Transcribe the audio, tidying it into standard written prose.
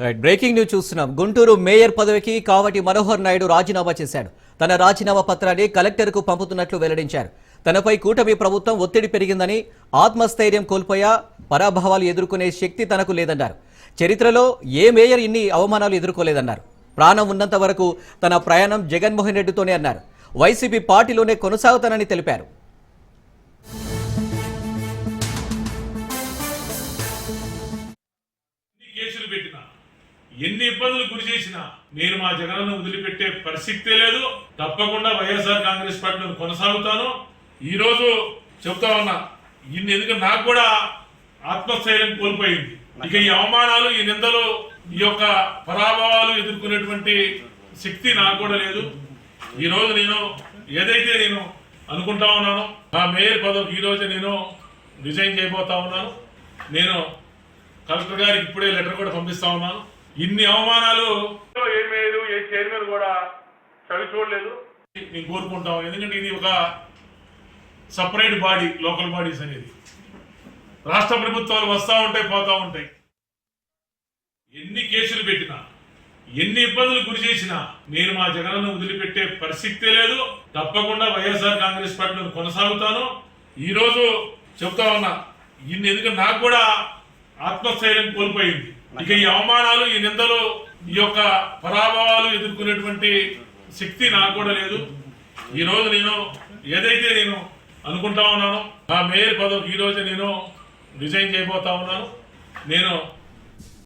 Right, breaking news చూస్తున్నాం. Guntur mayor పదవికి కావటి మనోహర్ నాయుడు రాజీనామా చేశాడు. తన రాజీనామా పత్రాన్ని కలెక్టర్కు పంపుతున్నట్లు వెల్లడించారు. తనపై కూటమి ప్రభుత్వం ఒత్తిడి పెరిగిందని, ఆత్మస్థైర్యం కోల్పోయా, పరాభవాలు ఎదుర్కొనే శక్తి తనకు లేదన్నారు. చరిత్రలో ఏ మేయర్ ఇన్ని అవమానాలు ఎదుర్కోలేదన్నారు. ప్రాణం ఉన్నంత వరకు తన ప్రయాణం జగన్మోహన్ రెడ్డితోనే అన్నారు. వైసీపీ పార్టీలోనే కొనసాగుతానని తెలిపారు. ఎన్ని ఇబ్బందులు గురి చేసినా నేను మా జగనన్న వదిలిపెట్టే పరిస్థితి లేదు. తప్పకుండా వైఎస్ఆర్ కాంగ్రెస్ పార్టీలో కొనసాగుతాను. ఈ రోజు చెప్తా ఉన్నా, ఎందుకంటే నాకు కూడా ఆత్మస్థైర్యం కోల్పోయింది. ఇక ఈ అవమానాలు, ఈ నిందలు, ఈ యొక్క పరాభవాలు ఎదుర్కొనేటువంటి శక్తి నాకు కూడా లేదు. ఈ రోజు నేను ఏదైతే నేను అనుకుంటా ఉన్నానో, నా మేయర్ పదవికి ఈ రోజు నేను రిజైన్ చేయబోతా ఉన్నాను. నేను కలెక్టర్ గారికి ఇప్పుడే లెటర్ కూడా పంపిస్తా ఉన్నాను. ఇన్ని అవమానాలు ఏ మేయర్, ఏ చైర్మన్ కూడా చవి చూడలేదు. నేను కోరుకుంటాం, ఎందుకంటే ఇది ఒక సపరేట్ బాడీ, లోకల్ బాడీస్ అనేది. రాష్ట్ర ప్రభుత్వాలు వస్తూ ఉంటాయి, పోతా ఉంటాయి. ఎన్ని కేసులు పెట్టినా, ఎన్ని ఇబ్బందులు గురి చేసినా నేను మా జగనన్న వదిలిపెట్టే పరిస్థితి లేదు. తప్పకుండా వైఎస్ఆర్ కాంగ్రెస్ పార్టీలో కొనసాగుతాను. ఈ రోజు చెప్తా ఉన్నా, ఎందుకంటే నాకు కూడా ఆత్మస్థైర్యం కోల్పోయింది. ఇక ఈ అవమానాలు, ఈ నిందలు, ఈ యొక్క పరాభవాలు ఎదుర్కొనేటువంటి శక్తి నాకు కూడా లేదు. ఈ రోజు నేను ఏదైతే నేను అనుకుంటా ఉన్నానో, నా మేయర్ పదవికి ఈ రోజు నేను రిజైన్ చేయబోతా ఉన్నాను. నేను